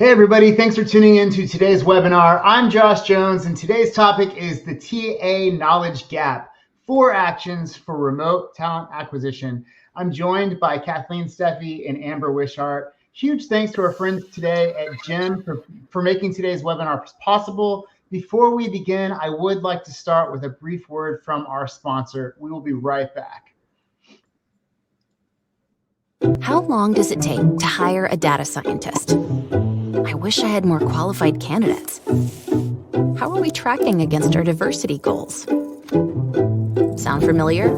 Hey everybody, thanks for tuning in to today's webinar. I'm Josh Jones and today's topic is the TA knowledge gap, 4 actions for remote talent acquisition. I'm joined by Kathleen Steffi and Amber Wishart. Huge thanks to our friends today at Gem for making today's webinar possible. Before we begin, I would like to start with a brief word from our sponsor. We will be right back. How long does it take to hire a data scientist? I wish I had more qualified candidates. How are we tracking against our diversity goals? Sound familiar?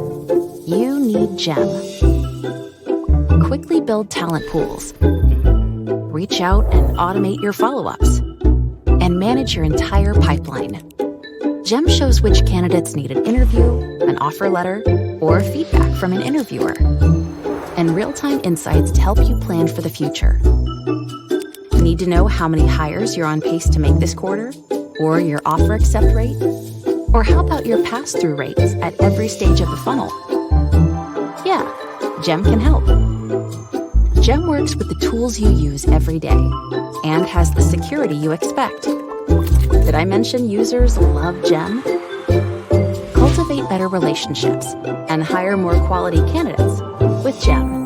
You need Gem. Quickly build talent pools. Reach out and automate your follow-ups. And manage your entire pipeline. Gem shows which candidates need an interview, an offer letter, or feedback from an interviewer. And real-time insights to help you plan for the future. Need to know how many hires you're on pace to make this quarter? Or your offer accept rate? Or how about your pass-through rates at every stage of the funnel? Yeah, Gem can help. Gem works with the tools you use every day and has the security you expect. Did I mention users love Gem? Cultivate better relationships and hire more quality candidates with Gem.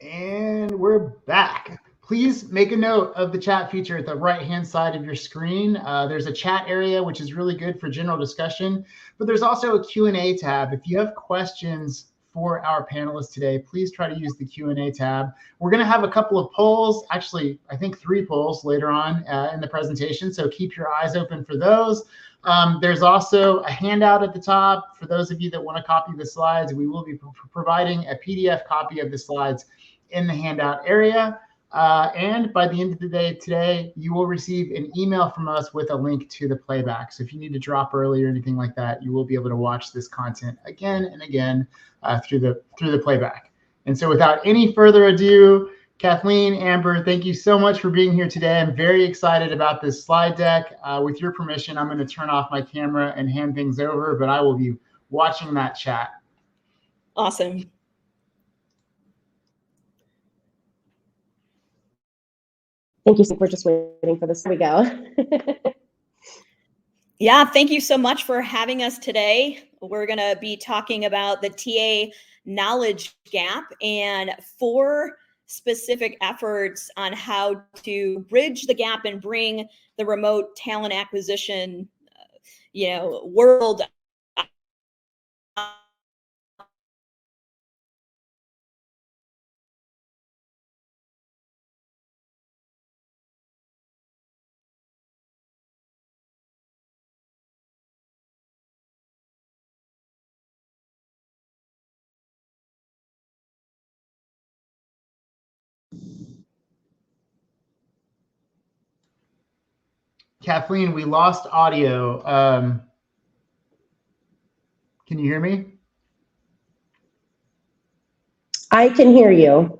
And we're back. Please make a note of the chat feature at the right-hand side of your screen. There's a chat area, which is really good for general discussion, but there's also a Q&A tab. If you have questions for our panelists today, please try to use the Q&A tab. We're going to have a couple of polls, actually, I think 3 polls later on in the presentation, so keep your eyes open for those. There's also a handout at the top. For those of you that want to copy the slides, we will be providing a PDF copy of the slides in the handout area. And by the end of the day today, you will receive an email from us with a link to the playback. So if you need to drop early or anything like that, you will be able to watch this content again and again through the playback. And so without any further ado, Kathleen, Amber, thank you so much for being here today. I'm very excited about this slide deck. With your permission, I'm going to turn off my camera and hand things over, but I will be watching that chat. Awesome. Thank you. We're just waiting for this. Here we go. Yeah, thank you so much for having us today. We're going to be talking about the TA knowledge gap and 4 specific efforts on how to bridge the gap and bring the remote talent acquisition, world Kathleen, we lost audio. Can you hear me? I can hear you.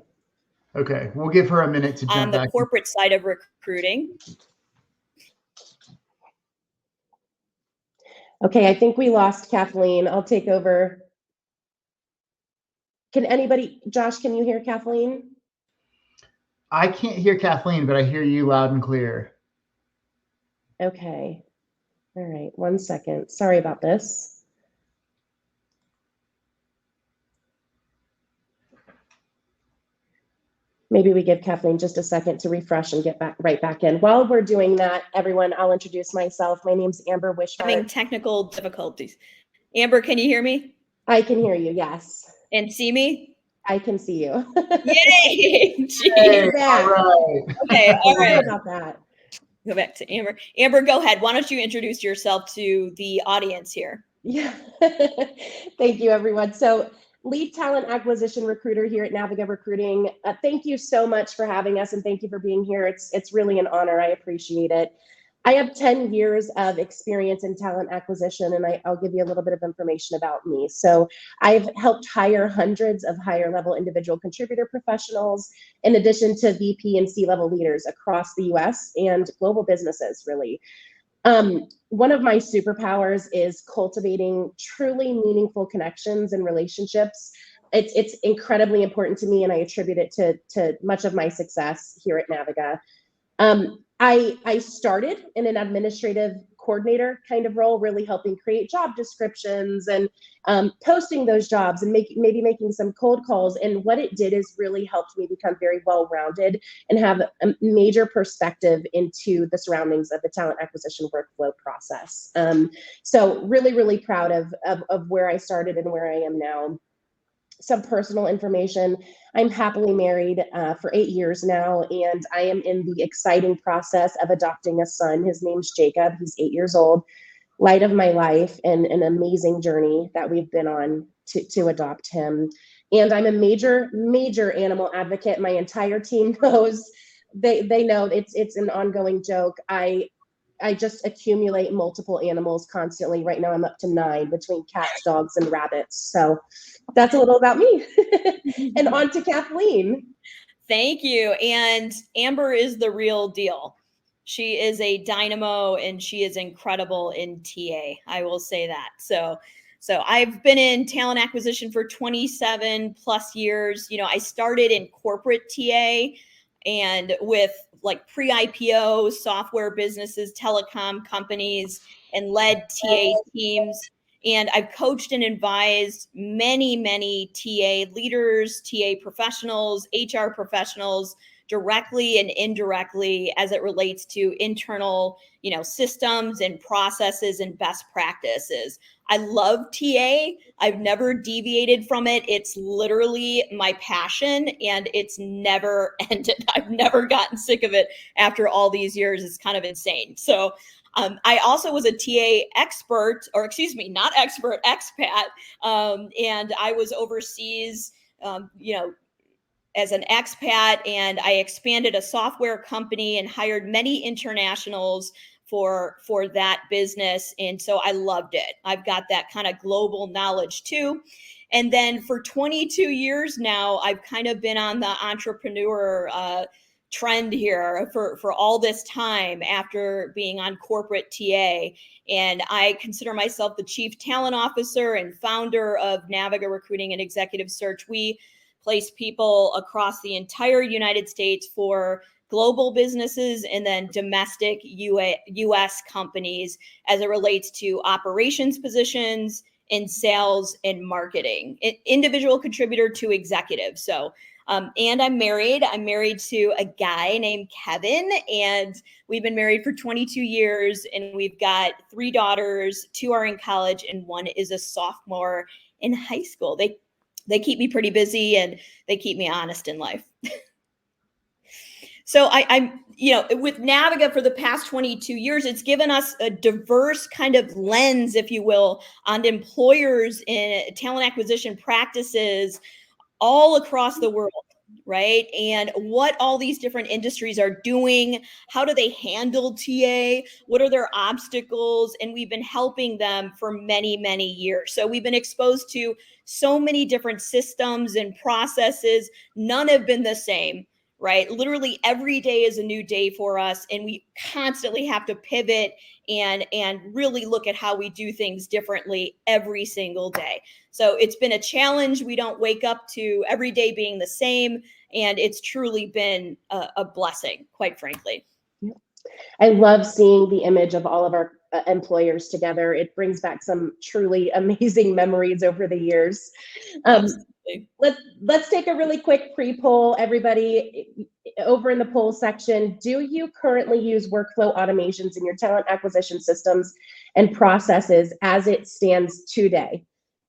Okay, we'll give her a minute to jump on the back. corporate side of recruiting. Okay, I think we lost Kathleen. I'll take over. Can anybody, Josh, can you hear Kathleen? I can't hear Kathleen, but I hear you loud and clear. Okay. All right, 1 second. Sorry about this. Maybe we give Kathleen just a second to refresh and get right back in. While we're doing that, everyone, I'll introduce myself. My name's Amber Wishart. Having technical difficulties. Amber, can you hear me? I can hear you, yes. And see me? I can see you. Yay! Hey, all right. Okay, all right. Sorry about that. Go back to Amber. Amber, go ahead. Why don't you introduce yourself to the audience here? Yeah. Thank you, everyone. So, lead talent acquisition recruiter here at Naviga Recruiting. Thank you so much for having us, and thank you for being here. It's really an honor. I appreciate it. I have 10 years of experience in talent acquisition, and I'll give you a little bit of information about me. So I've helped hire hundreds of higher level individual contributor professionals, in addition to VP and C-level leaders across the US and global businesses, really. One of my superpowers is cultivating truly meaningful connections and relationships. It's incredibly important to me, and I attribute it to much of my success here at Naviga. I started in an administrative coordinator kind of role, really helping create job descriptions and posting those jobs and maybe making some cold calls. And what it did is really helped me become very well-rounded and have a major perspective into the surroundings of the talent acquisition workflow process. So really, really proud of where I started and where I am now. Some personal information. I'm happily married for 8 years now, and I am in the exciting process of adopting a son. His name's Jacob. He's 8 years old. Light of my life, and an amazing journey that we've been on to adopt him. And I'm a major animal advocate. My entire team knows. They know it's an ongoing joke. I just accumulate multiple animals constantly. Right now I'm up to 9 between cats, dogs, and rabbits. So that's a little about me. And on to Kathleen. Thank you. And Amber is the real deal. She is a dynamo and she is incredible in TA. I will say that. So I've been in talent acquisition for 27 plus years. You know, I started in corporate TA and with like pre-IPO software businesses, telecom companies, and led TA teams. And I've coached and advised many TA leaders, TA professionals, HR professionals, directly and indirectly as it relates to internal, you know, systems and processes and best practices. I love TA. I've never deviated from it. It's literally my passion and it's never ended. I've never gotten sick of it after all these years. It's kind of insane. So I also was a TA expert, or excuse me, not expert, expat. And I was overseas, you know, as an expat, and I expanded a software company and hired many internationals for that business. And so I loved it. I've got that kind of global knowledge too. And then for 22 years now, I've kind of been on the entrepreneur trend here for all this time after being on corporate TA. And I consider myself the chief talent officer and founder of Naviga Recruiting and Executive Search. We place people across the entire United States for global businesses and then domestic US companies as it relates to operations positions in sales and marketing, individual contributor to executive. So, and I'm married. I'm married to a guy named Kevin, and we've been married for 22 years, and we've got 3 daughters. 2 are in college, and 1 is a sophomore in high school. They keep me pretty busy, and they keep me honest in life. So I'm, you know, with Naviga for the past 22 years, it's given us a diverse kind of lens, if you will, on employers in talent acquisition practices all across the world, right? And what all these different industries are doing, how do they handle TA, what are their obstacles, and we've been helping them for many years. So we've been exposed to so many different systems and processes. None have been the same, right? Literally every day is a new day for us, and we constantly have to pivot and really look at how we do things differently every single day. So it's been a challenge. We don't wake up to every day being the same, and it's truly been a blessing, quite frankly. I love seeing the image of all of our employers together. It brings back some truly amazing memories over the years. Let's take a really quick pre-poll. Everybody over in the poll section, do you currently use workflow automations in your talent acquisition systems and processes as it stands today?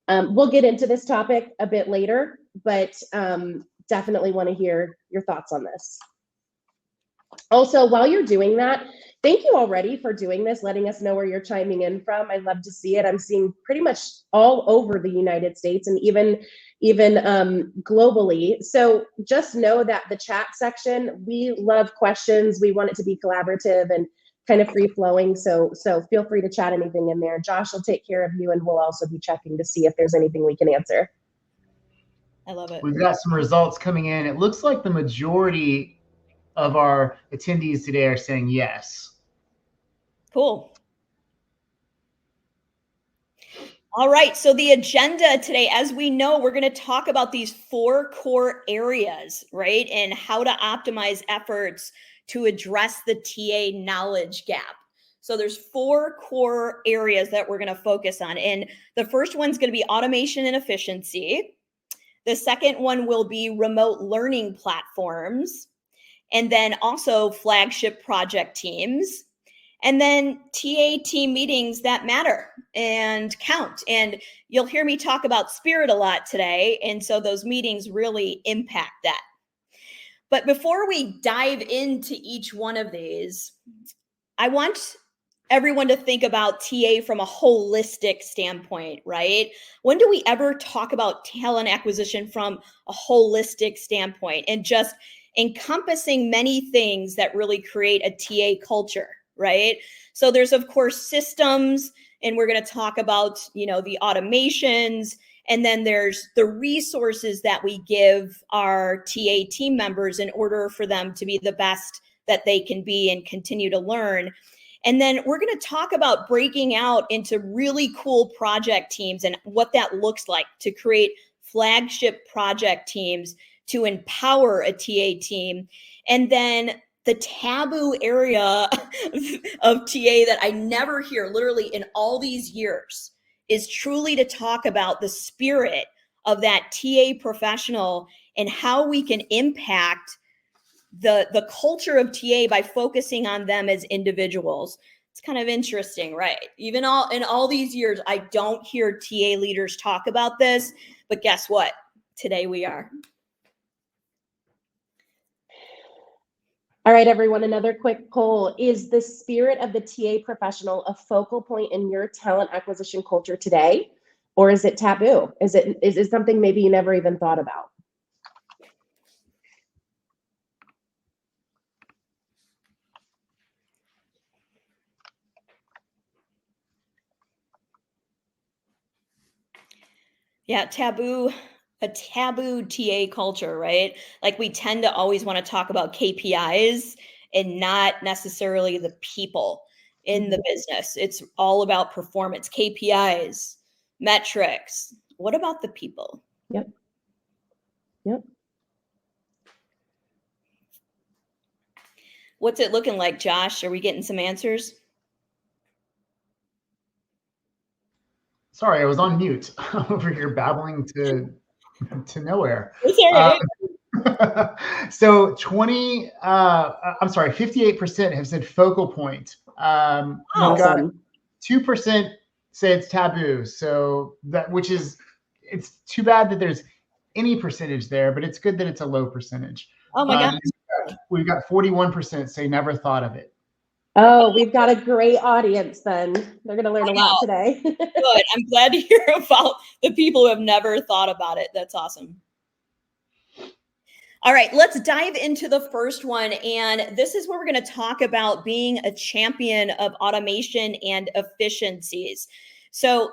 We'll get into this topic a bit later, but definitely want to hear your thoughts on this. Also, while you're doing that, thank you already for doing this, letting us know where you're chiming in from. I love to see it. I'm seeing pretty much all over the United States and even globally. So just know that the chat section, we love questions. We want it to be collaborative and kind of free flowing. So feel free to chat anything in there. Josh will take care of you, and we'll also be checking to see if there's anything we can answer. I love it. We've got some results coming in. It looks like the majority of our attendees today are saying yes. Cool. All right, so the agenda today, as we know, we're going to talk about these 4 core areas, right? And how to optimize efforts to address the TA knowledge gap. So there's 4 core areas that we're going to focus on. And the first one's going to be automation and efficiency. The second one will be remote learning platforms. And then also flagship project teams. And then TA team meetings that matter and count. And you'll hear me talk about spirit a lot today. And so those meetings really impact that. But before we dive into each one of these, I want everyone to think about TA from a holistic standpoint, right? When do we ever talk about talent acquisition from a holistic standpoint and just encompassing many things that really create a TA culture, right? So there's of course systems, and we're going to talk about, the automations, and then there's the resources that we give our TA team members in order for them to be the best that they can be and continue to learn. And then we're going to talk about breaking out into really cool project teams and what that looks like to create flagship project teams to empower a TA team. And then the taboo area of TA that I never hear literally in all these years is truly to talk about the spirit of that TA professional and how we can impact the culture of TA by focusing on them as individuals. It's kind of interesting, right? Even in all these years, I don't hear TA leaders talk about this, but guess what? Today we are. All right, everyone, another quick poll. Is the spirit of the TA professional a focal point in your talent acquisition culture today? Or is it taboo? Is it something maybe you never even thought about? Yeah, a taboo TA culture, right? Like we tend to always want to talk about KPIs and not necessarily the people in the business. It's all about performance, KPIs, metrics. What about the people? Yep. What's it looking like, Josh? Are we getting some answers? Sorry, I was on mute. I'm over here babbling to nowhere. It's all right. So 58% have said focal point. We've got 2% say it's taboo. So it's too bad that there's any percentage there, but it's good that it's a low percentage. Oh my God. We've got 41% say never thought of it. Oh, we've got a great audience then. They're going to learn a lot today. Good. I'm glad to hear about the people who have never thought about it. That's awesome. All right, let's dive into the first one. And this is where we're going to talk about being a champion of automation and efficiencies. So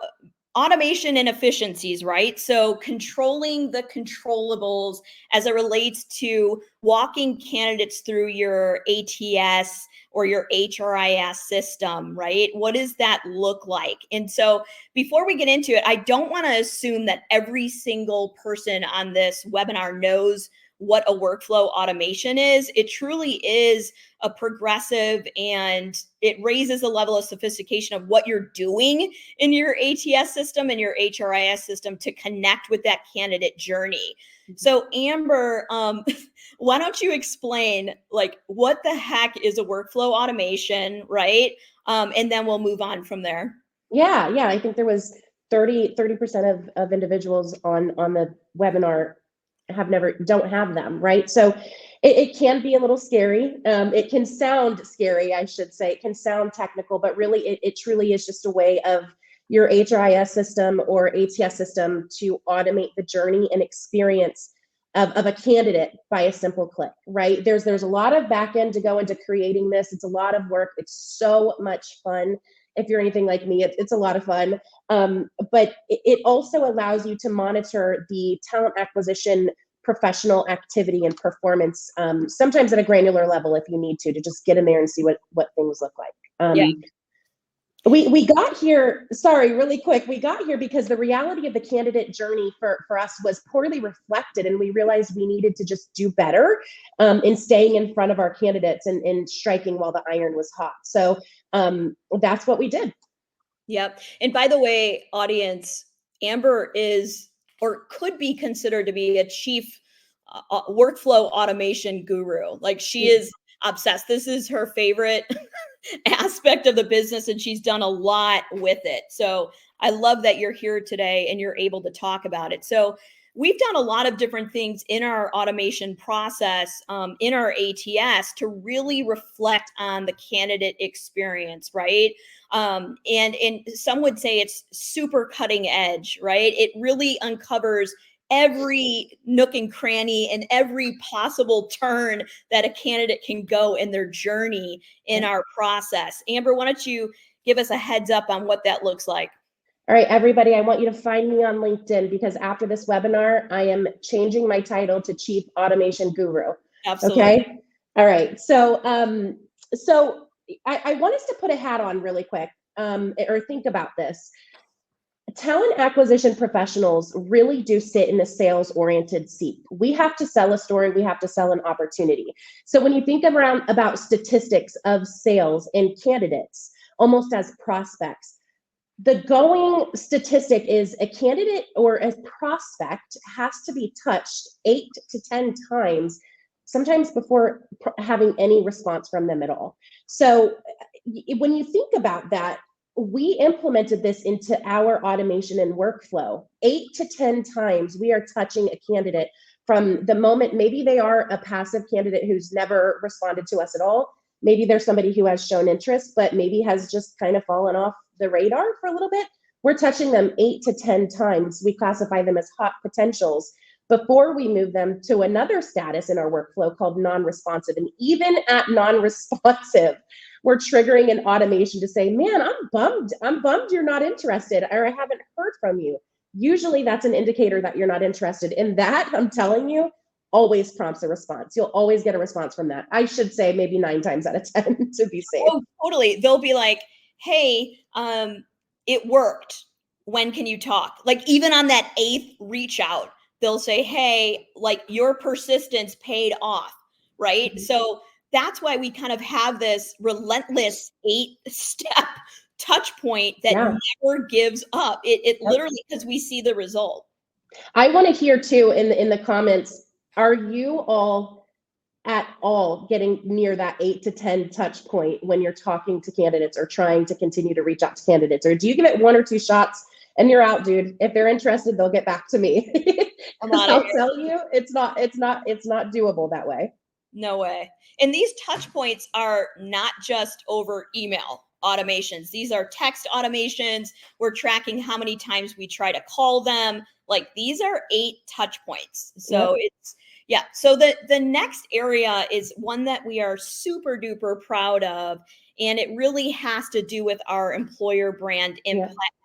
automation and efficiencies, right? So controlling the controllables as it relates to walking candidates through your ATS or your HRIS system, right? What does that look like? And so before we get into it, I don't want to assume that every single person on this webinar knows what a workflow automation is. It truly is a progressive, and it raises the level of sophistication of what you're doing in your ATS system and your HRIS system to connect with that candidate journey. So Amber, why don't you explain like what the heck is a workflow automation, right? And then we'll move on from there. Yeah. I think there was 30% of individuals on the webinar don't have them, right? So it can be a little scary. It can sound scary, I should say. It can sound technical, but really it truly is just a way of your HRIS system or ATS system to automate the journey and experience of a candidate by a simple click, right? There's a lot of back end to go into creating this. It's a lot of work. It's so much fun. If you're anything like me, it's a lot of fun. But it also allows you to monitor the talent acquisition professional activity and performance, sometimes at a granular level if you need to just get in there and see what things look like. We got here, sorry, really quick. We got here because the reality of the candidate journey for us was poorly reflected, and we realized we needed to just do better in staying in front of our candidates and striking while the iron was hot. So that's what we did. Yep. And by the way, audience, Amber is or could be considered to be a chief workflow automation guru. Like she is obsessed. This is her favorite aspect of the business, and she's done a lot with it. So I love that you're here today and you're able to talk about it. So we've done a lot of different things in our automation process, in our ATS, to really reflect on the candidate experience, right? And some would say it's super cutting edge, right? It really uncovers every nook and cranny and every possible turn that a candidate can go in their journey in our process. Amber, why don't you give us a heads up on what that looks like? All right, everybody, I want you to find me on LinkedIn, because after this webinar, I am changing my title to Chief Automation Guru. Absolutely. Okay. All right. So, I want us to put a hat on really quick, or think about this. Talent acquisition professionals really do sit in a sales-oriented seat. We have to sell a story. We have to sell an opportunity. So when you think about statistics of sales and candidates, almost as prospects, the going statistic is a candidate or a prospect has to be touched 8 to 10 times, sometimes before having any response from them at all. So when you think about that, we implemented this into our automation and workflow. 8 to 10 times we are touching a candidate from the moment, maybe they are a passive candidate who's never responded to us at all. Maybe there's somebody who has shown interest, but maybe has just kind of fallen off the radar for a little bit. We're touching them 8 to 10 times. We classify them as hot potentials before we move them to another status in our workflow called non-responsive. And even at non-responsive, we're triggering an automation to say, man, I'm bummed you're not interested, or I haven't heard from you. Usually that's an indicator that you're not interested. And that, I'm telling you, always prompts a response. You'll always get a response from that. I should say maybe 9 times out of 10 to be safe. Oh, totally. They'll be like, hey, it worked. When can you talk? Like even on that 8th reach out, they'll say, hey, like your persistence paid off, right? Mm-hmm. So that's why we kind of have this relentless 8-step touch point that never gives up. It literally, because we see the result. I want to hear too in the comments, are you all at all getting near that 8 to 10 touch point when you're talking to candidates or trying to continue to reach out to candidates? Or do you give it 1 or 2 shots and you're out, dude? If they're interested, they'll get back to me. I'll tell you, it's not doable that way. No way. And these touch points are not just over email automations. These are text automations. We're tracking how many times we try to call them. Like these are 8 touch points. So so the next area is one that we are super duper proud of. And it really has to do with our employer brand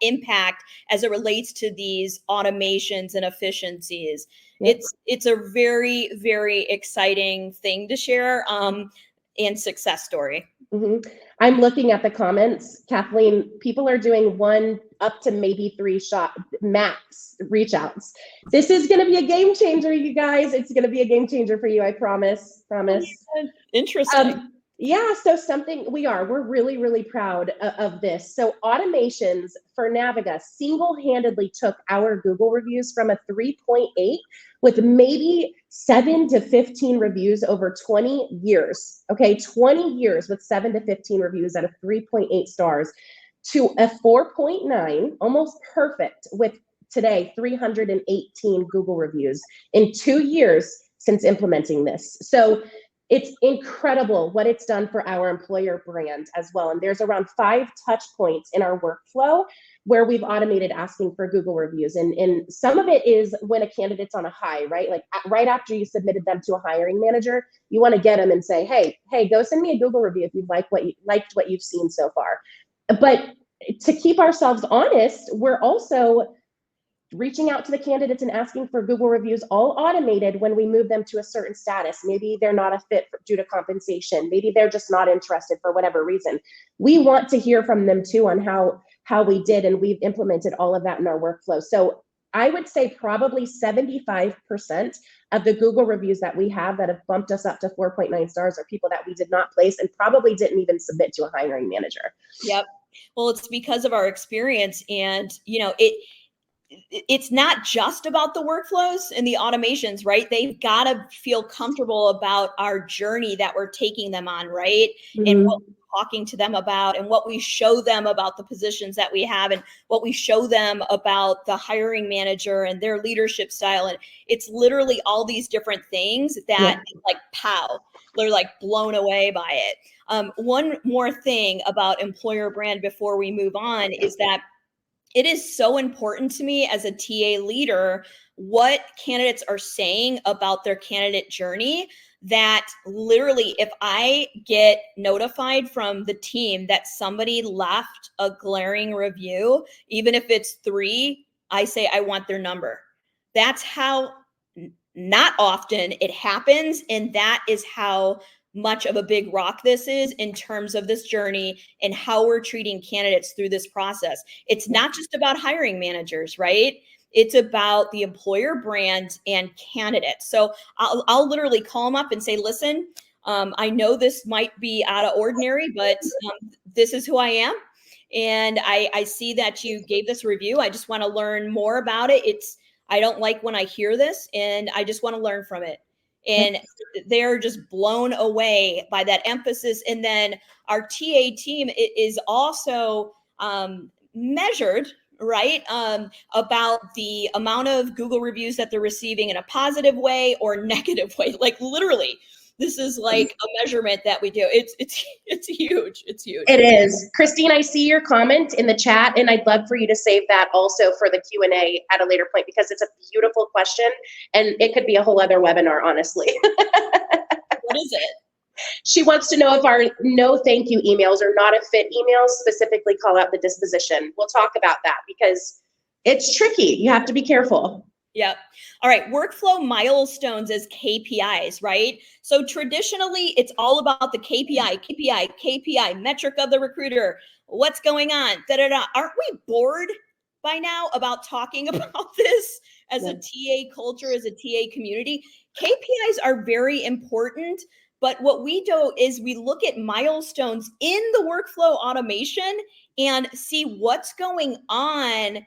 impact as it relates to these automations and efficiencies. It's a very, very exciting thing to share and success story. Mm-hmm. I'm looking at the comments, Kathleen. People are doing 1 up to maybe 3 shot max reach outs. This is going to be a game changer, you guys. It's going to be a game changer for you. I promise. Interesting. So we're really, really proud of this. So automations for Naviga single-handedly took our Google reviews from a 3.8 with maybe 7 to 15 reviews over 20 years. Okay, 20 years with 7 to 15 reviews out of 3.8 stars to a 4.9, almost perfect, with today 318 Google reviews in 2 years since implementing this. So it's incredible what it's done for our employer brand as well. And there's around 5 touch points in our workflow where we've automated asking for Google reviews. And some of it is when a candidate's on a high, right? Like right after you submitted them to a hiring manager, you want to get them and say, hey, go send me a Google review if you liked what you've seen so far. But to keep ourselves honest, we're also reaching out to the candidates and asking for Google reviews, all automated when we move them to a certain status. Maybe they're not a fit due to compensation. Maybe they're just not interested for whatever reason. We want to hear from them too on how we did, and we've implemented all of that in our workflow. So I would say probably 75% of the Google reviews that we have that have bumped us up to 4.9 stars are people that we did not place and probably didn't even submit to a hiring manager. Yep. Well, it's because of our experience, and it's not just about the workflows and the automations, right? They've got to feel comfortable about our journey that we're taking them on, right? Mm-hmm. And what we're talking to them about, and what we show them about the positions that we have, and what we show them about the hiring manager and their leadership style. And it's literally all these different things that like, pow, they're like blown away by it. One more thing about employer brand before we move on is that it is so important to me as a TA leader what candidates are saying about their candidate journey, that literally if I get notified from the team that somebody left a glaring review, even if it's 3, I say I want their number. That's how not often it happens, and that is how much of a big rock this is in terms of this journey and how we're treating candidates through this process. It's not just about hiring managers, right? It's about the employer brand and candidates. So I'll literally call them up and say, listen, I know this might be out of ordinary, but this is who I am. And I see that you gave this review. I just want to learn more about it. I don't like when I hear this, and I just want to learn from it. And they're just blown away by that emphasis. And then our TA team is also measured, right, about the amount of Google reviews that they're receiving in a positive way or negative way. Like literally, this is like a measurement that we do. It's huge. It's huge. It is. Christine, I see your comment in the chat, and I'd love for you to save that also for the Q&A at a later point, because it's a beautiful question, and it could be a whole other webinar, honestly. What is it? She wants to know if our no thank you emails or not a fit emails specifically call out the disposition. We'll talk about that because it's tricky. You have to be careful. Yep. All right. Workflow milestones as KPIs, right? So traditionally, it's all about the KPI, metric of the recruiter. What's going on? Aren't we bored by now about talking about this as a TA culture, as a TA community? KPIs are very important, but what we do is we look at milestones in the workflow automation and see what's going on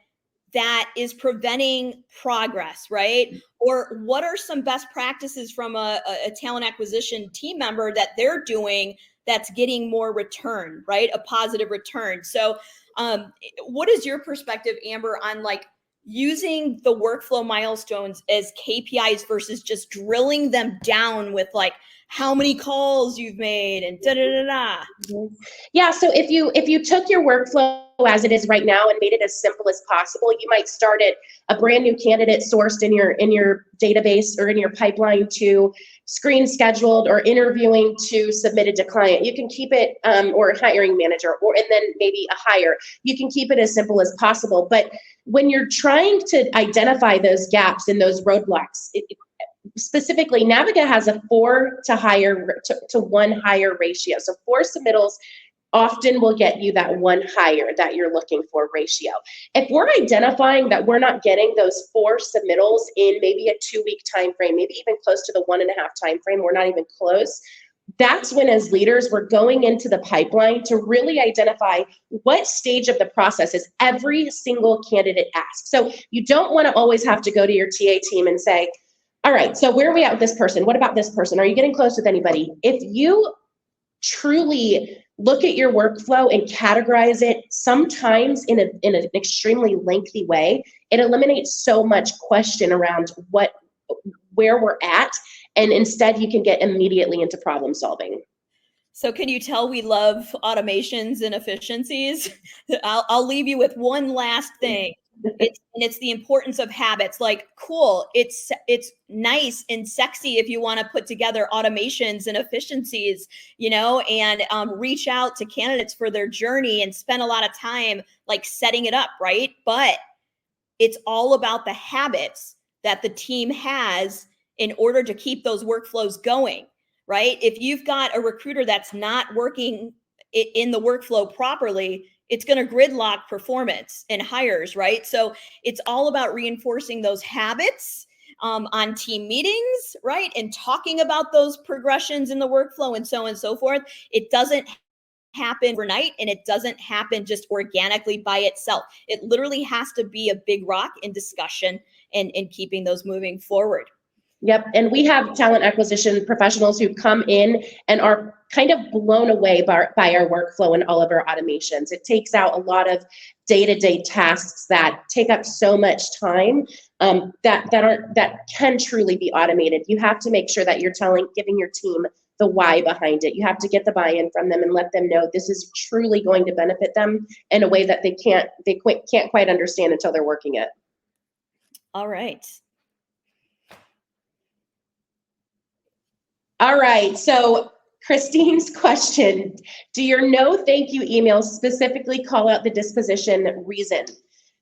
that is preventing progress, right? Or what are some best practices from a talent acquisition team member that they're doing that's getting more return, right? A positive return. So what is your perspective, Amber, on like using the workflow milestones as KPIs versus just drilling them down with like how many calls you've made and da-da-da-da? Yeah, so if you took your workflow as it is right now and made it as simple as possible, you might start at a brand new candidate sourced in your database or in your pipeline to screen scheduled or interviewing to submitted to client. You can keep it or a hiring manager and then maybe a hire. You can keep it as simple as possible. But when you're trying to identify those gaps and those roadblocks, specifically, Naviga has a 4 to 1 hire ratio. So 4 submittals often will get you that 1 hire that you're looking for ratio. If we're identifying that we're not getting those 4 submittals in maybe a 2-week time frame, maybe even close to the 1.5 time frame, we're not even close. That's when, as leaders, we're going into the pipeline to really identify what stage of the process is every single candidate asked. So you don't want to always have to go to your TA team and say, all right, so where are we at with this person? What about this person? Are you getting close with anybody? If you truly look at your workflow and categorize it, sometimes in an extremely lengthy way, it eliminates so much question around where we're at, and instead you can get immediately into problem solving. So can you tell we love automations and efficiencies? I'll leave you with one last thing. It's the importance of habits. Like, cool, it's nice and sexy if you want to put together automations and efficiencies, and reach out to candidates for their journey and spend a lot of time like setting it up, right? But It's all about the habits that the team has in order to keep those workflows going, right? If you've got a recruiter that's not working in the workflow properly, it's going to gridlock performance and hires, right? So it's all about reinforcing those habits on team meetings, right? And talking about those progressions in the workflow and so on and so forth. It doesn't happen overnight, and it doesn't happen just organically by itself. It literally has to be a big rock in discussion and keeping those moving forward. Yep. And we have talent acquisition professionals who come in and are kind of blown away by our workflow and all of our automations. It takes out a lot of day-to-day tasks that take up so much time that can truly be automated. You have to make sure that you're giving your team the why behind it. You have to get the buy-in from them and let them know this is truly going to benefit them in a way that they can't quite understand until they're working it. All right. All right, so Christine's question, do your no thank you emails specifically call out the disposition reason?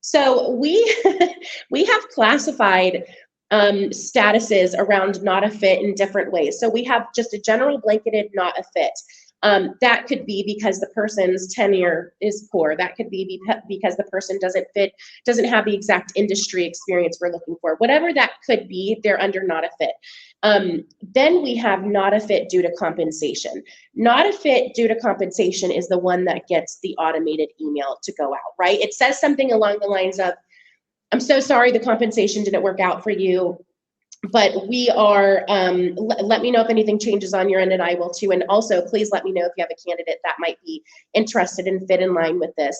So we have classified statuses around not a fit in different ways. So we have just a general blanketed not a fit. That could be because the person's tenure is poor. That could be because the person doesn't have the exact industry experience we're looking for. Whatever that could be, they're under not a fit. Then we have not a fit due to compensation. Not a fit due to compensation is the one that gets the automated email to go out, right? It says something along the lines of, I'm so sorry the compensation didn't work out for you, but we are, let me know if anything changes on your end, and I will too. And also, please let me know if you have a candidate that might be interested and fit in line with this.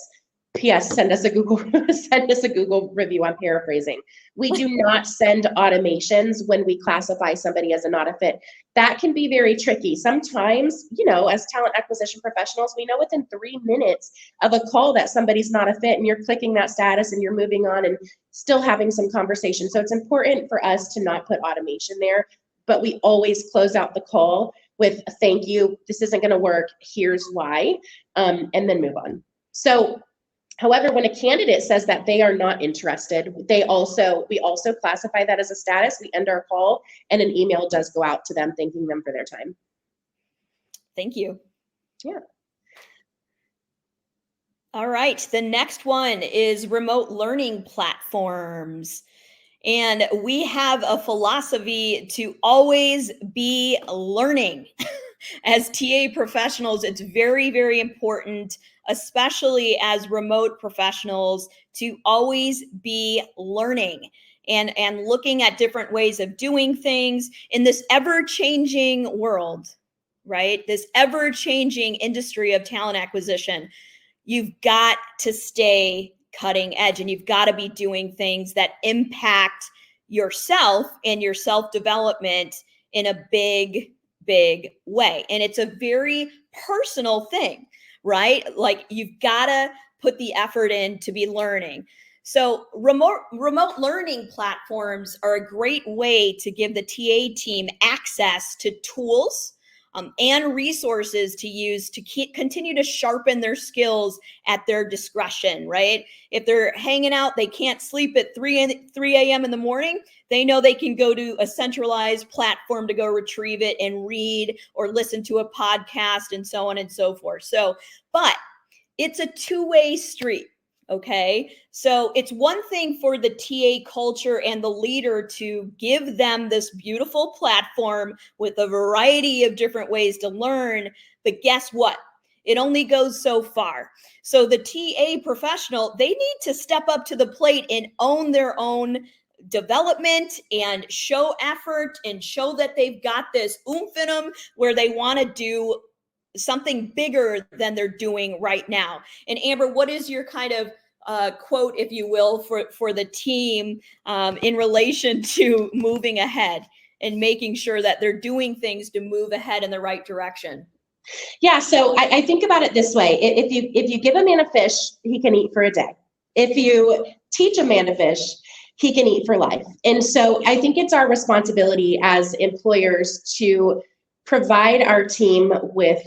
P.S. Send us a Google review. I'm paraphrasing. We do not send automations when we classify somebody as a not a fit. That can be very tricky. Sometimes, as talent acquisition professionals, we know within 3 minutes of a call that somebody's not a fit, and you're clicking that status and you're moving on and still having some conversation. So it's important for us to not put automation there, but we always close out the call with a thank you. This isn't going to work. Here's why, and then move on. So, however, when a candidate says that they are not interested, we also classify that as a status. We end our call, and an email does go out to them thanking them for their time. Thank you. Yeah. All right. The next one is remote learning platforms. And we have a philosophy to always be learning. As TA professionals, it's very, very important, especially as remote professionals, to always be learning and looking at different ways of doing things in this ever-changing world, right? This ever-changing industry of talent acquisition. You've got to stay cutting edge, and you've got to be doing things that impact yourself and your self-development in a big way. And it's a very personal thing, right? Like, you've got to put the effort in to be learning. So remote learning platforms are a great way to give the TA team access to tools and resources to use to continue to sharpen their skills at their discretion, right? If they're hanging out, they can't sleep at 3 a.m. in the morning, they know they can go to a centralized platform to go retrieve it and read or listen to a podcast and so on and so forth. So, but it's a two-way street. Okay, so it's one thing for the TA culture and the leader to give them this beautiful platform with a variety of different ways to learn. But guess what? It only goes so far. So the TA professional, they need to step up to the plate and own their own development and show effort and show that they've got this oomph in them where they want to do something bigger than they're doing right now. And Amber, what is your kind of quote, if you will, for the team in relation to moving ahead and making sure that they're doing things to move ahead in the right direction? Yeah, so I think about it this way. If you give a man a fish, he can eat for a day. If you teach a man to fish, he can eat for life. And so I think it's our responsibility as employers to provide our team with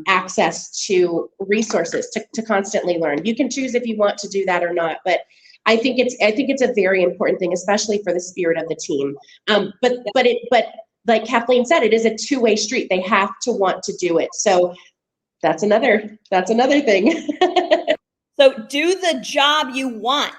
access to resources to constantly learn. You can choose if you want to do that or not, but I think it's a very important thing, especially for the spirit of the team. But like Kathleen said, it is a two-way street. They have to want to do it. So that's another thing. So do the job you want,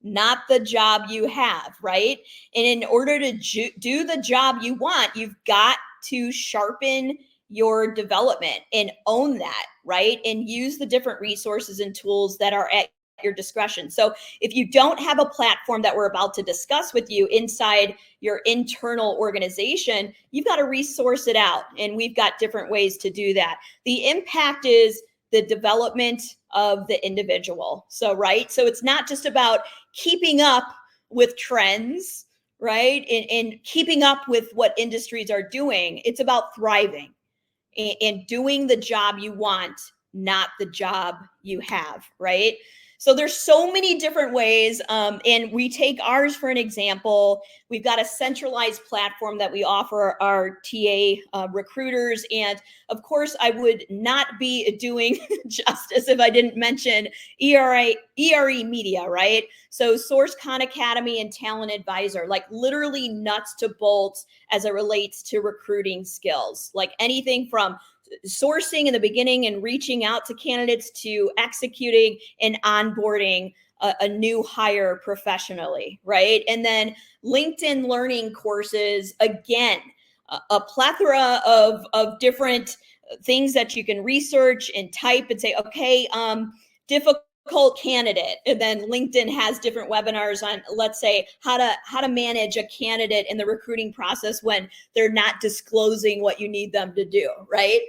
not the job you have, right? And in order to do the job you want, you've got to sharpen your development and own that, right? And use the different resources and tools that are at your discretion. So if you don't have a platform that we're about to discuss with you inside your internal organization, you've got to resource it out. And we've got different ways to do that. The impact is the development of the individual. So, right. So it's not just about keeping up with trends, right? And keeping up with what industries are doing. It's about thriving and doing the job you want, not the job you have, right? So there's so many different ways, and we take ours for an example. We've got a centralized platform that we offer our TA recruiters, and of course, I would not be doing justice if I didn't mention ERE Media, right? So Source, Khan Academy, and Talent Advisor, like literally nuts to bolts as it relates to recruiting skills, like anything from sourcing in the beginning and reaching out to candidates to executing and onboarding a new hire professionally, right? And then LinkedIn learning courses, again, a plethora of different things that you can research and type and say, okay, difficult candidate. And then LinkedIn has different webinars on, let's say, how to manage a candidate in the recruiting process when they're not disclosing what you need them to do, right?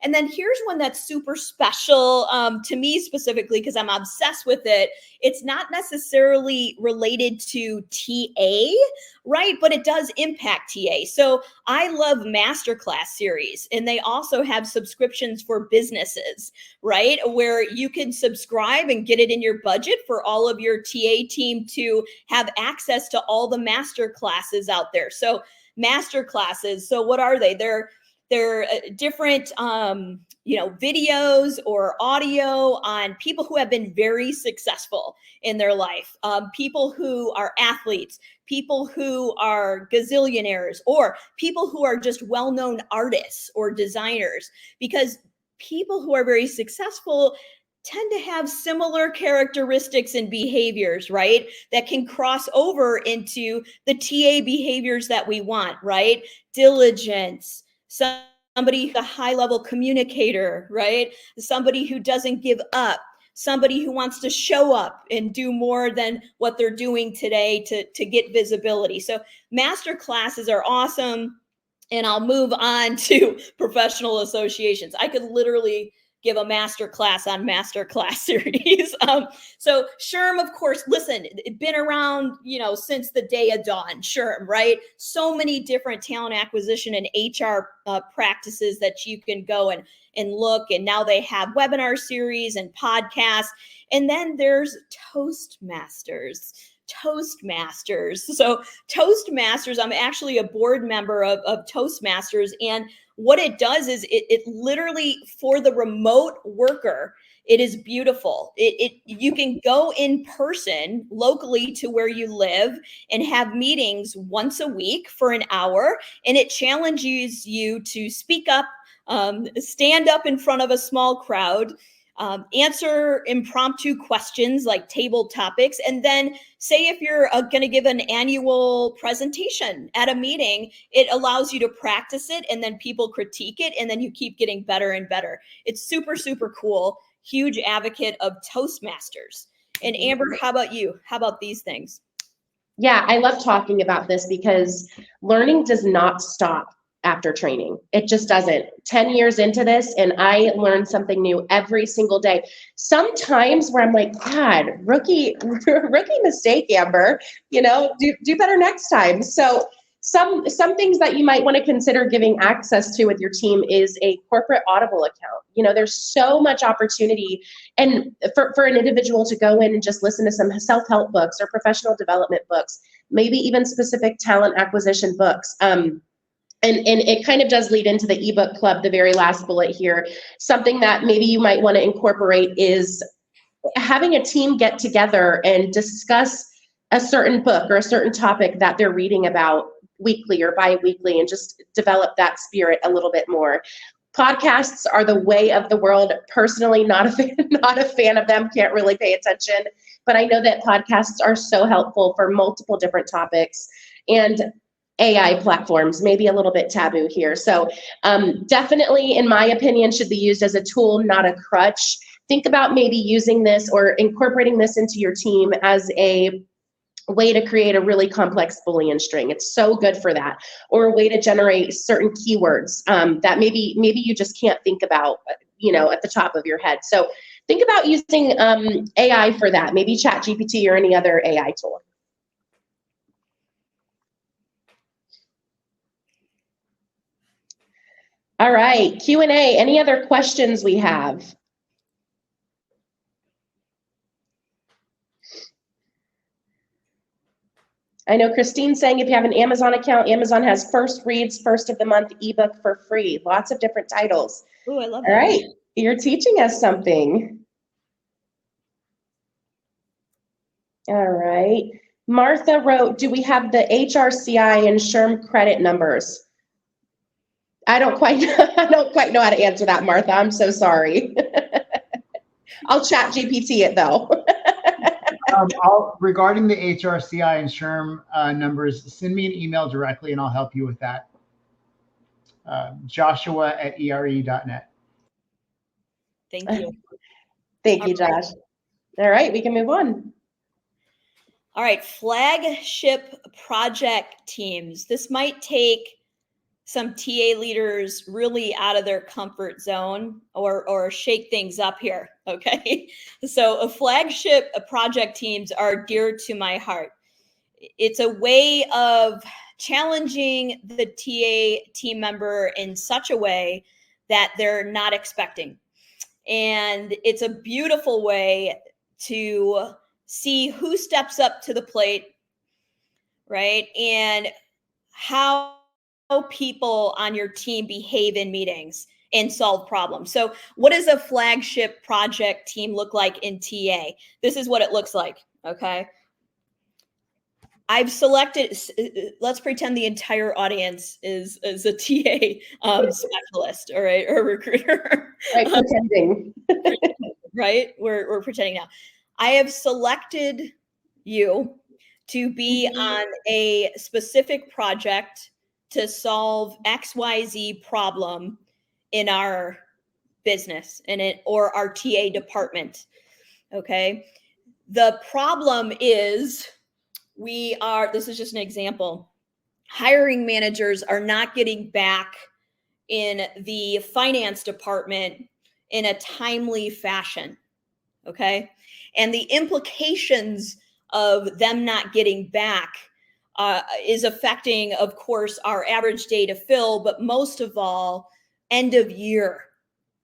And then here's one that's super special to me specifically because I'm obsessed with it. It's not necessarily related to TA, right? But it does impact TA. So I love masterclass series, and they also have subscriptions for businesses, right? Where you can subscribe and get it in your budget for all of your TA team to have access to all the master classes out there. So master classes, so what are they? They're different, videos or audio on people who have been very successful in their life, people who are athletes, people who are gazillionaires, or people who are just well-known artists or designers, because people who are very successful tend to have similar characteristics and behaviors, right? That can cross over into the TA behaviors that we want, right? Diligence, somebody who's a high-level communicator, right? Somebody who doesn't give up, somebody who wants to show up and do more than what they're doing today to get visibility. So master classes are awesome. And I'll move on to professional associations. I could literally give a master class on master class series. So SHRM, of course, listen, it's been around, since the day of dawn, SHRM, right? So many different talent acquisition and HR practices that you can go and look. And now they have webinar series and podcasts. And then there's Toastmasters. So Toastmasters, I'm actually a board member of Toastmasters. And what it does is it literally, for the remote worker, it is beautiful. You can go in person locally to where you live and have meetings once a week for an hour. And it challenges you to speak up, stand up in front of a small crowd, answer impromptu questions like table topics, and then say if you're going to give an annual presentation at a meeting, it allows you to practice it, and then people critique it, and then you keep getting better and better. It's super, super cool. Huge advocate of Toastmasters. And Amber, how about you? How about these things? Yeah, I love talking about this because learning does not stop after training. It just doesn't. 10 years into this, and I learn something new every single day. Sometimes where I'm like, God, rookie mistake, Amber, do better next time. So some things that you might want to consider giving access to with your team is a corporate Audible account. There's so much opportunity, and for an individual to go in and just listen to some self-help books or professional development books, maybe even specific talent acquisition books. And it kind of does lead into the ebook club, the very last bullet here. Something that maybe you might want to incorporate is having a team get together and discuss a certain book or a certain topic that they're reading about weekly or bi-weekly, and just develop that spirit a little bit more. Podcasts are the way of the world. Personally, not a fan of them, can't really pay attention, but I know that podcasts are so helpful for multiple different topics. And AI platforms, maybe a little bit taboo here. So definitely, in my opinion, should be used as a tool, not a crutch. Think about maybe using this or incorporating this into your team as a way to create a really complex Boolean string. It's so good for that. Or a way to generate certain keywords that maybe you just can't think about, at the top of your head. So think about using AI for that, maybe ChatGPT or any other AI tool. All right, Q&A. Any other questions we have? I know Christine's saying if you have an Amazon account, Amazon has first reads, first of the month ebook for free. Lots of different titles. Oh, I love that. All right, you're teaching us something. All right. Martha wrote, do we have the HRCI and SHRM credit numbers? I don't quite know how to answer that, Martha. I'm so sorry. I'll chat GPT it though. Regarding the HRCI and SHRM numbers, send me an email directly and I'll help you with that. Joshua@ere.net. Thank you. Thank you, Josh. All right, we can move on. All right, flagship project teams. This might take some TA leaders really out of their comfort zone or shake things up here, okay? So flagship project teams are dear to my heart. It's a way of challenging the TA team member in such a way that they're not expecting. And it's a beautiful way to see who steps up to the plate, right? And how people on your team behave in meetings and solve problems. So what does a flagship project team look like in TA? This is what it looks like, okay? I've selected, let's pretend the entire audience is a TA specialist, all right, or recruiter. Right, pretending. Right, we're pretending now. I have selected you to be on a specific project to solve XYZ problem in our business or our TA department. Okay. The problem is this is just an example. Hiring managers are not getting back in the finance department in a timely fashion. Okay. And the implications of them not getting back is affecting, of course, our average day to fill, but most of all, end of year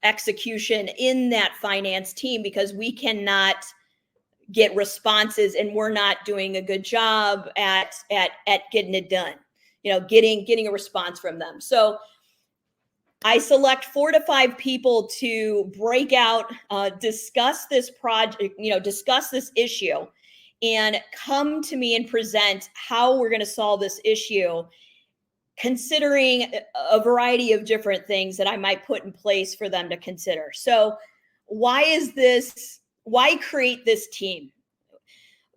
execution in that finance team, because we cannot get responses and we're not doing a good job at getting it done, getting a response from them. So I select 4 to 5 people to break out, discuss this project, discuss this issue, and come to me and present how we're going to solve this issue, considering a variety of different things that I might put in place for them to consider. So why create this team?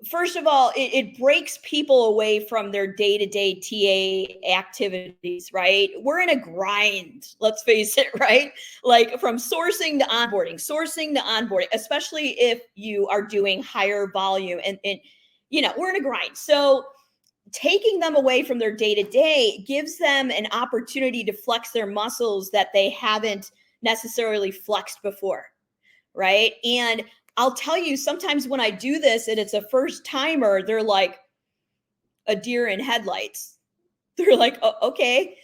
First of all, it breaks people away from their day-to-day TA activities, right? We're in a grind, let's face it, right? Like from sourcing to onboarding, especially if you are doing higher volume and we're in a grind. So taking them away from their day-to-day gives them an opportunity to flex their muscles that they haven't necessarily flexed before, right? And I'll tell you, sometimes when I do this and it's a first timer, they're like a deer in headlights. They're like, oh, okay,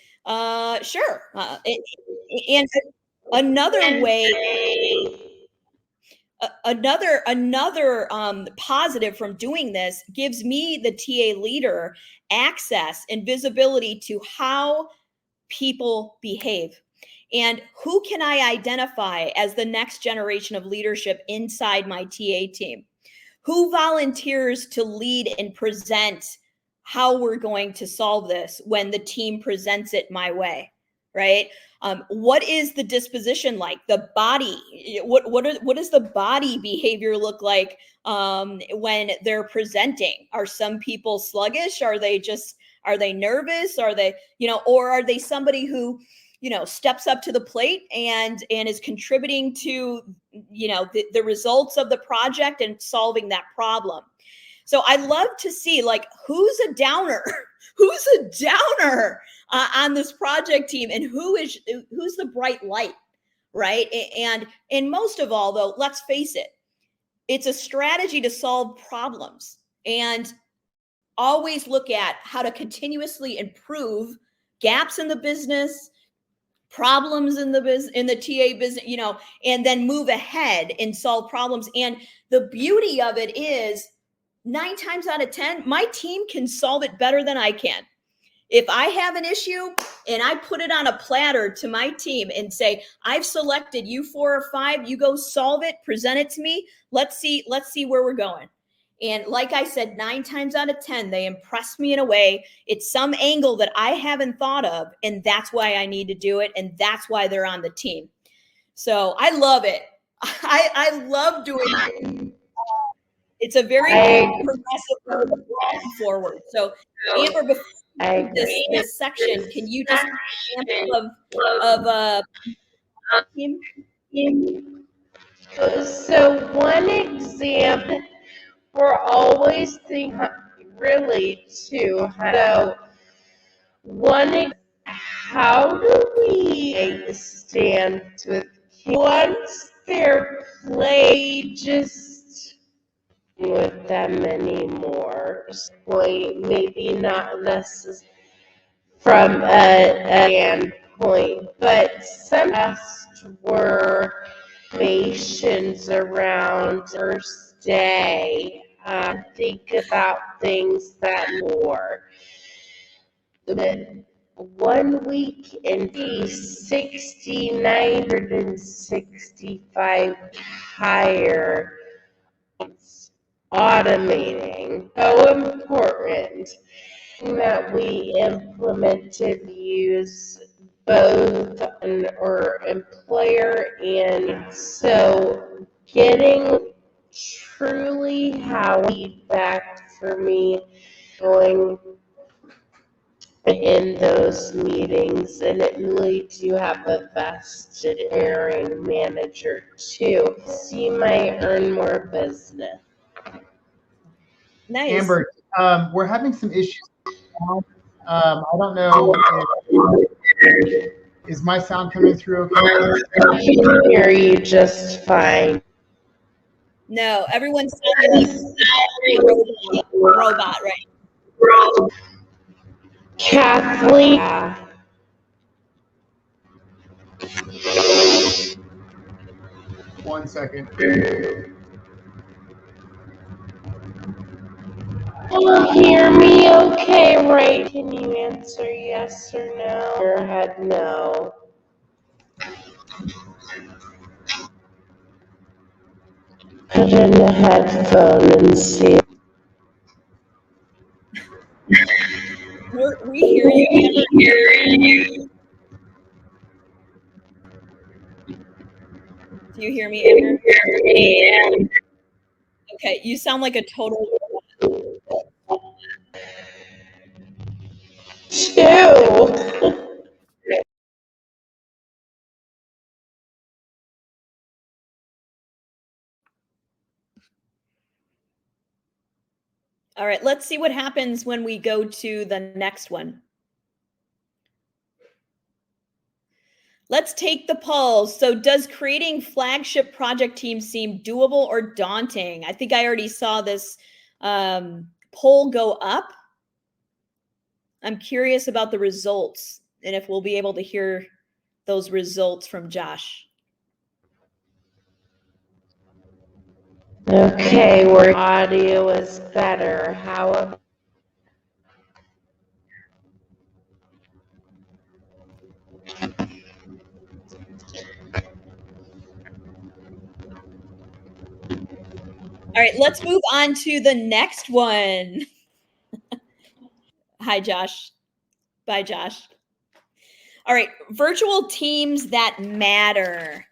sure. And another way, another positive from doing this gives me, the TA leader, access and visibility to how people behave. And who can I identify as the next generation of leadership inside my TA team? Who volunteers to lead and present how we're going to solve this when the team presents it my way, right? What is the disposition like? The body, what does the body behavior look like when they're presenting? Are some people sluggish? Are they nervous? Are they, or are they somebody who, steps up to the plate and is contributing to, the results of the project and solving that problem? So I love to see, like, who's a downer, on this project team, and who's the bright light, right? And most of all, though, let's face it, it's a strategy to solve problems, and always look at how to continuously improve gaps in the business, problems in the TA business, and then move ahead and solve problems. And the beauty of it is, 9 times out of 10, my team can solve it better than I can. If I have an issue and I put it on a platter to my team and say, I've selected you 4 or 5, you go solve it, present it to me. Let's see where we're going. And like I said, 9 times out of 10, they impress me in a way. It's some angle that I haven't thought of, and that's why I need to do it, and that's why they're on the team. So I love it. I love doing it. It's a very progressive forward. So Amber, before this section, can you just example of team? So one example, we're always thinking really too. So how do we stand with once they're played just with them anymore? Maybe not necessarily from a standpoint, but some were situations around first day. Think about things that more. But 1 week in 6,965 higher. Automating, so important that we implemented, use both or employer, and so getting truly how feedback for me going in those meetings, and it really do have a vested hiring manager too. So you might earn more business. Nice. Amber, we're having some issues now. I don't know is my sound coming through okay? I can hear you just fine. No, everyone's sounding like a robot, right? Kathleen. One second. You hear me okay, right? Can you answer yes or no? Your head no. Put in the headphone and see. We hear you. Do you hear me, Amber? Okay, you sound like a total. Two. All right, let's see what happens when we go to the next one. Let's take the pulse. So does creating flagship project teams seem doable or daunting? I think I already saw this poll go up. I'm curious about the results and if we'll be able to hear those results from Josh. Okay, where audio is better. How? All right, let's move on to the next one. Hi, Josh. Bye, Josh. All right, virtual teams that matter.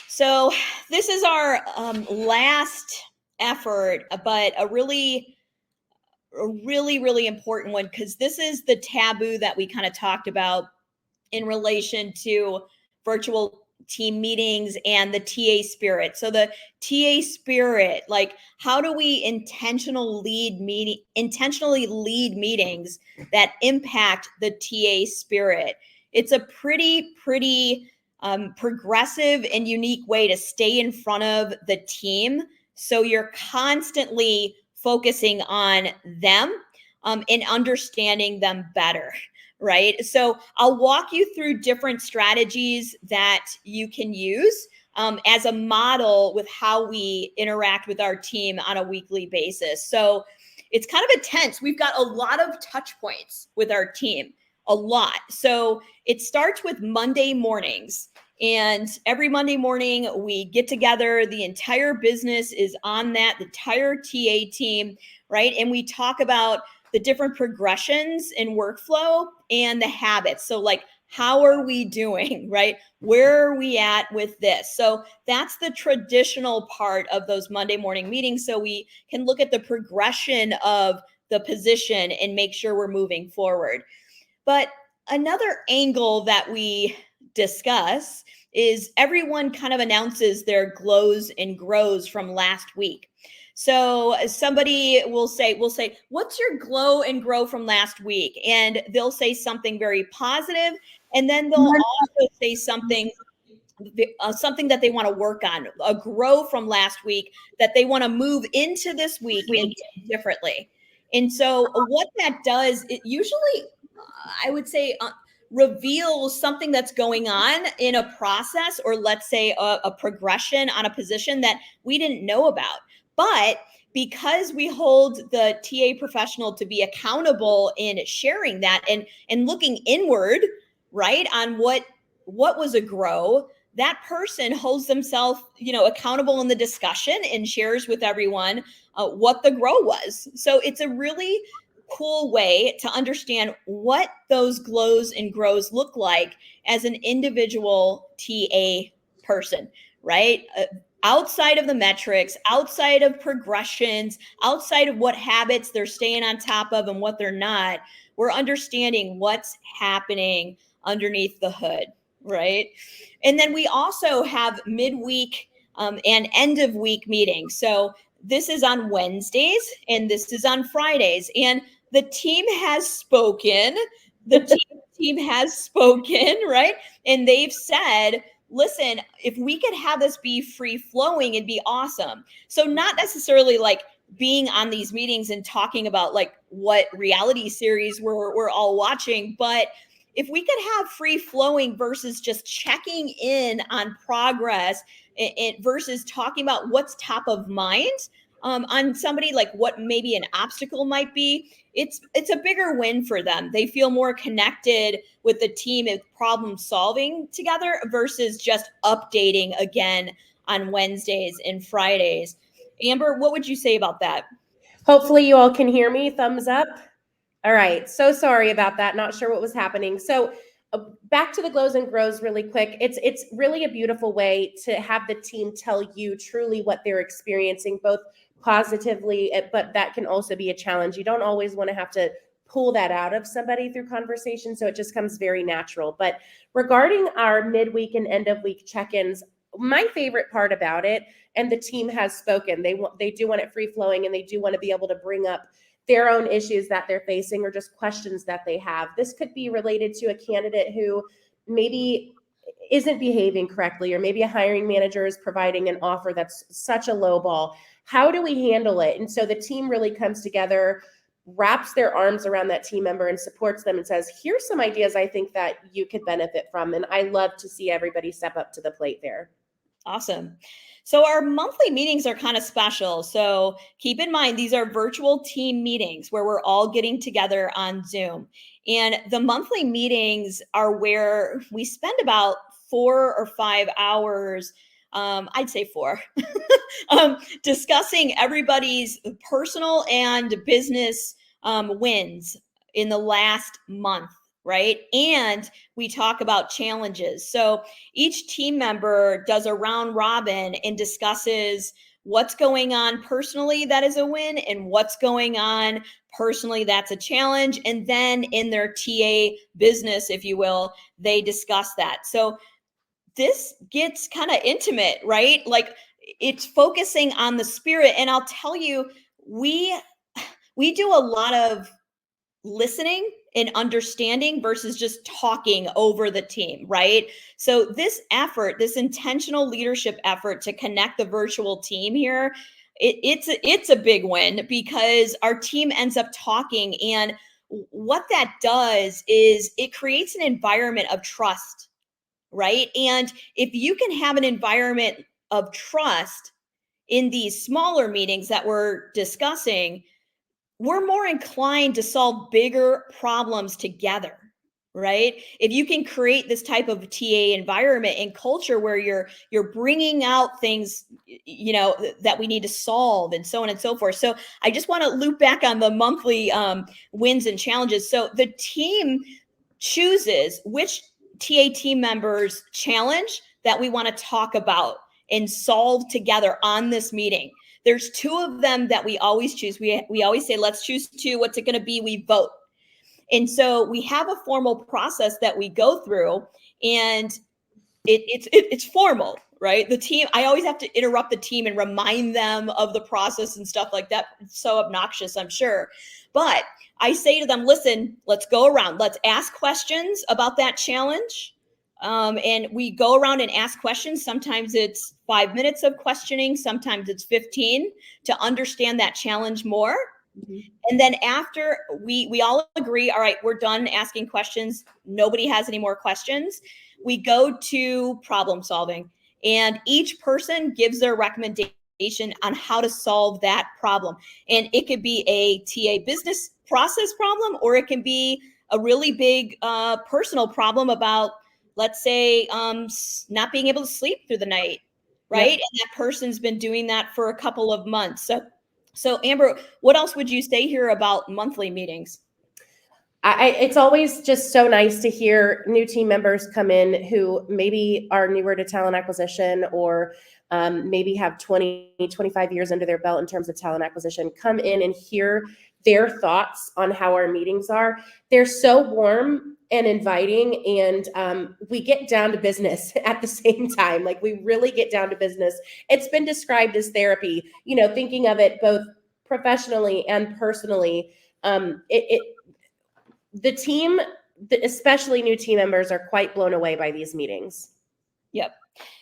So this is our last effort, but a really important one, because this is the taboo that we kind of talked about in relation to virtual team meetings and the TA spirit. So the TA spirit, like, how do we intentionally lead meetings that impact the TA spirit? It's a pretty progressive and unique way to stay in front of the team, so you're constantly focusing on them and understanding them better, right? So I'll walk you through different strategies that you can use as a model with how we interact with our team on a weekly basis. So it's kind of intense. We've got a lot of touch points with our team, a lot. So it starts with Monday mornings. And every Monday morning, we get together. The entire business is on that, the entire TA team, right? And we talk about the different progressions in workflow and the habits. So, like, how are we doing, right? Where are we at with this? So that's the traditional part of those Monday morning meetings. So we can look at the progression of the position and make sure we're moving forward. But another angle that we discuss is everyone kind of announces their glows and grows from last week. So somebody will say, what's your glow and grow from last week? And they'll say something very positive, and then they'll also say something that they want to work on, a grow from last week that they want to move into this week and do differently. And so what that does, it usually, I would say, reveals something that's going on in a process, or let's say a progression on a position that we didn't know about. But because we hold the TA professional to be accountable in sharing that and looking inward, right, on what was a grow, that person holds themselves, accountable in the discussion and shares with everyone what the grow was. So it's a really cool way to understand what those glows and grows look like as an individual TA person, right? Outside of the metrics, outside of progressions, outside of what habits they're staying on top of and what they're not, we're understanding what's happening underneath the hood, right? And then we also have midweek and end of week meetings. So this is on Wednesdays and this is on Fridays. And the team has spoken. The team has spoken, right? And they've said, listen, if we could have this be free flowing, it'd be awesome. So not necessarily like being on these meetings and talking about like what reality series we're all watching, but if we could have free flowing versus just checking in on progress versus talking about what's top of mind on somebody, like what maybe an obstacle might be, it's a bigger win for them. They feel more connected with the team and problem solving together versus just updating again on Wednesdays and Fridays. Amber, what would you say about that? Hopefully you all can hear me. Thumbs up. All right. So sorry about that. Not sure what was happening. So back to the glows and grows really quick. It's really a beautiful way to have the team tell you truly what they're experiencing, both positively, but that can also be a challenge. You don't always want to have to pull that out of somebody through conversation, so it just comes very natural. But regarding our midweek and end of week check-ins, my favorite part about it, and the team has spoken, they do want it free flowing, and they do want to be able to bring up their own issues that they're facing or just questions that they have. This could be related to a candidate who maybe isn't behaving correctly, or maybe a hiring manager is providing an offer that's such a low ball. How do we handle it? And so the team really comes together, wraps their arms around that team member and supports them and says, here's some ideas I think that you could benefit from. And I love to see everybody step up to the plate there. Awesome. So our monthly meetings are kind of special. So keep in mind, these are virtual team meetings where we're all getting together on Zoom. And the monthly meetings are where we spend about 4 or 5 hours I'd say 4, discussing everybody's personal and business wins in the last month, right? And we talk about challenges. So each team member does a round robin and discusses what's going on personally that is a win and what's going on personally that's a challenge. And then in their TA business, if you will, they discuss that. So this gets kind of intimate, right? Like it's focusing on the spirit. And I'll tell you, we do a lot of listening and understanding versus just talking over the team, right? So this effort, this intentional leadership effort to connect the virtual team here, it's a big win because our team ends up talking, and what that does is it creates an environment of trust, right? And if you can have an environment of trust in these smaller meetings that we're discussing, we're more inclined to solve bigger problems together, right? If you can create this type of TA environment and culture where you're bringing out things, that we need to solve and so on and so forth. So I just want to loop back on the monthly wins and challenges. So the team chooses which TA team members challenge that we want to talk about and solve together on this meeting. There's 2 of them that we always choose. We always say, let's choose 2. What's it going to be? We vote. And so we have a formal process that we go through, and it's formal, right? The team, I always have to interrupt the team and remind them of the process and stuff like that. It's so obnoxious, I'm sure. But I say to them, listen, let's go around. Let's ask questions about that challenge. And we go around and ask questions. Sometimes it's 5 minutes of questioning. Sometimes it's 15 to understand that challenge more. Mm-hmm. And then after we all agree, all right, we're done asking questions. Nobody has any more questions. We go to problem solving, and each person gives their recommendation on how to solve that problem. And it could be a TA business process problem, or it can be a really big personal problem about, let's say, not being able to sleep through the night, right? Yep. And that person's been doing that for a couple of months. So Amber, what else would you say here about monthly meetings? It's always just so nice to hear new team members come in who maybe are newer to talent acquisition, or maybe have 20, 25 years under their belt in terms of talent acquisition, come in and hear their thoughts on how our meetings are. They're so warm and inviting, and we get down to business at the same time. Like, we really get down to business. It's been described as therapy, thinking of it both professionally and personally. The team, especially new team members, are quite blown away by these meetings. Yep.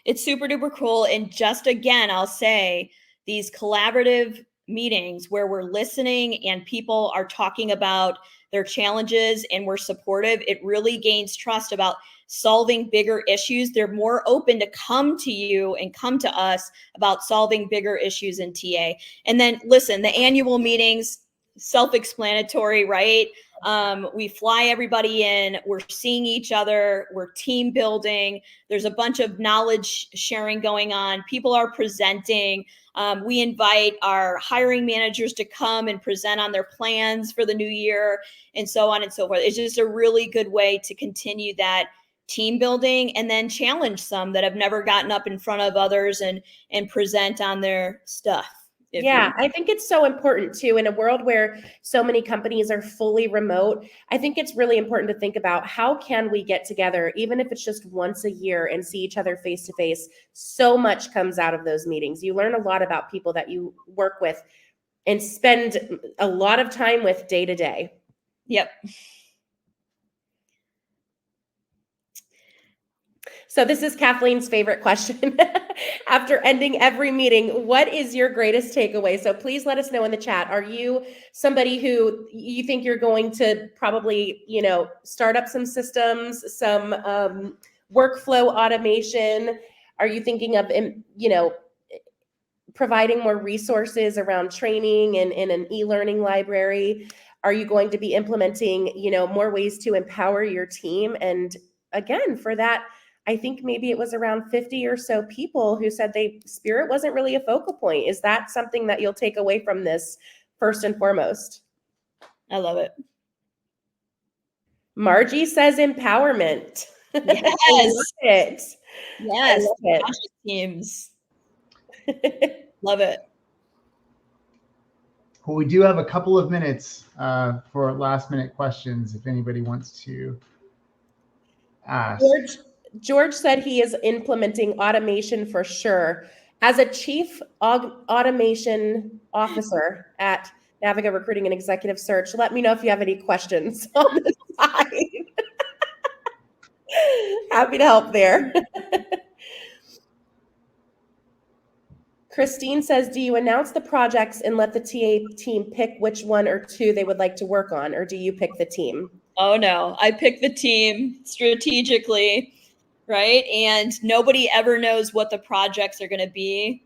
It's super duper cool. And just again, I'll say, these collaborative meetings where we're listening and people are talking about their challenges and we're supportive, it really gains trust about solving bigger issues. They're more open to come to you and come to us about solving bigger issues in TA. And then listen, the annual meetings, self-explanatory, right? We fly everybody in, we're seeing each other, we're team building, there's a bunch of knowledge sharing going on, people are presenting, we invite our hiring managers to come and present on their plans for the new year, and so on and so forth. It's just a really good way to continue that team building, and then challenge some that have never gotten up in front of others and present on their stuff. Yeah, I think it's so important too, in a world where so many companies are fully remote. I think it's really important to think about, how can we get together, even if it's just once a year, and see each other face to face. So much comes out of those meetings. You learn a lot about people that you work with and spend a lot of time with day to day. Yep. So this is Kathleen's favorite question. After ending every meeting, what is your greatest takeaway? So please let us know in the chat. Are you somebody who you think you're going to probably, start up some systems, some workflow automation? Are you thinking of, providing more resources around training and in an e-learning library? Are you going to be implementing, more ways to empower your team? And again, for that, I think maybe it was around 50 or so people who said spirit wasn't really a focal point. Is that something that you'll take away from this first and foremost? I love it. Margie says empowerment. Yes. I love it. Yes. I love it. Project teams. Love it. Well, we do have a couple of minutes for last minute questions if anybody wants to ask. George said he is implementing automation for sure. As a chief automation officer at Naviga Recruiting and Executive Search, let me know if you have any questions on the side. Happy to help there. Christine says, do you announce the projects and let the TA team pick which one or two they would like to work on, or do you pick the team? Oh, no. I pick the team strategically, right? And nobody ever knows what the projects are going to be.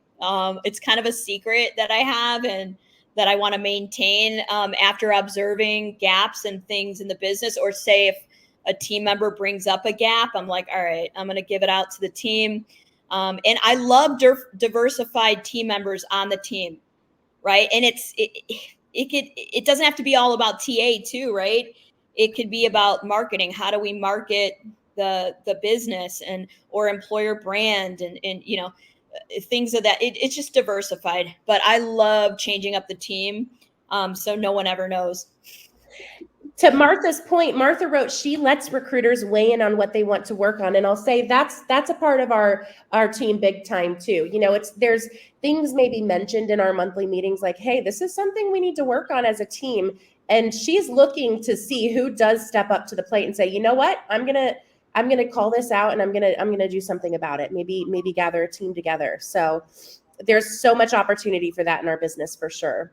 It's kind of a secret that I have and that I want to maintain after observing gaps and things in the business, or say if a team member brings up a gap, I'm like, all right, I'm going to give it out to the team. And I love diversified team members on the team, right? And it doesn't have to be all about TA too, right? It could be about marketing. How do we market the business or employer brand and you know, things of that. It's just diversified. But I love changing up the team, so no one ever knows. To Martha's point, Martha wrote, she lets recruiters weigh in on what they want to work on. And I'll say that's a part of our team big time too. You know, there's things maybe mentioned in our monthly meetings like, hey, this is something we need to work on as a team. And she's looking to see who does step up to the plate and say, you know what, I'm gonna call this out and I'm gonna do something about it. Maybe gather a team together. So there's so much opportunity for that in our business for sure.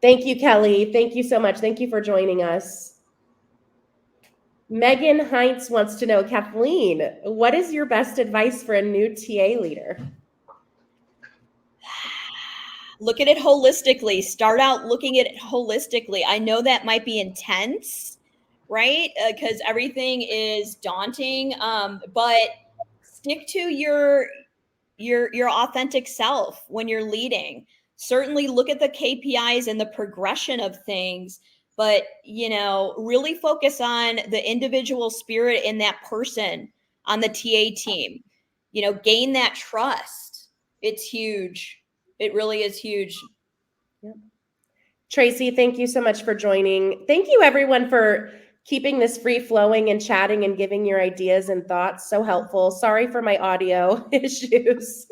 Thank you, Kelly. Thank you so much. Thank you for joining us. Megan Heinz wants to know, Kathleen, what is your best advice for a new TA leader? Look at it holistically. Start out looking at it holistically. I know that might be intense, right? Because everything is daunting, but stick to your authentic self when you're leading. Certainly look at the KPIs and the progression of things, but, you know, really focus on the individual spirit in that person on the TA team. You know, gain that trust. It's huge. It really is huge. Yep. Tracy, thank you so much for joining. Thank you, everyone, for keeping this free flowing and chatting and giving your ideas and thoughts. So helpful. Sorry for my audio issues.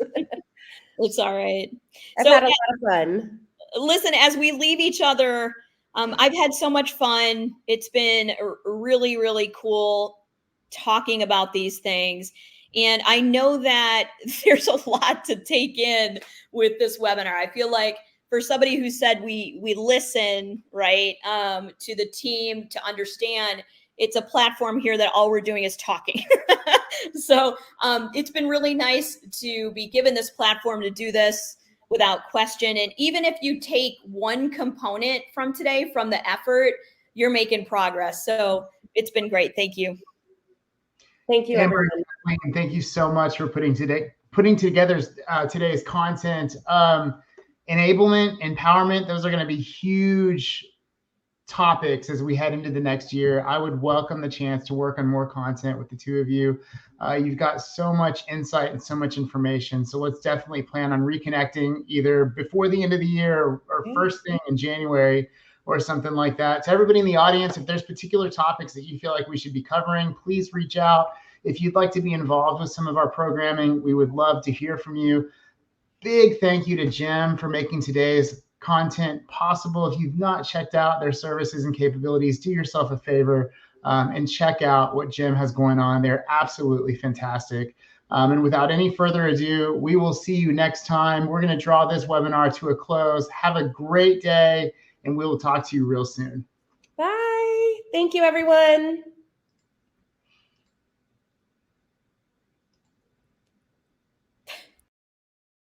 It's all right. I've had a lot of fun. Listen, as we leave each other, I've had so much fun. It's been really, really cool talking about these things. And I know that there's a lot to take in with this webinar. I feel like for somebody who said we listen, right, to the team to understand, it's a platform here that all we're doing is talking. So it's been really nice to be given this platform to do this without question. And even if you take one component from today, from the effort, you're making progress. So it's been great. Thank you. Thank you, Amber, everyone. thank you so much for putting together today's content. Enablement, empowerment, those are going to be huge topics as we head into the next year. I would welcome the chance to work on more content with the two of you. You've got so much insight and so much information. So let's definitely plan on reconnecting either before the end of the year or first thing in January or something like that. To everybody in the audience, if there's particular topics that you feel like we should be covering, please reach out. If you'd like to be involved with some of our programming, we would love to hear from you. Big thank you to Jim for making today's content possible. If you've not checked out their services and capabilities, do yourself a favor and check out what Jim has going on. They're absolutely fantastic. And without any further ado, we will see you next time. We're going to draw this webinar to a close. Have a great day, and we will talk to you real soon. Bye. Thank you, everyone.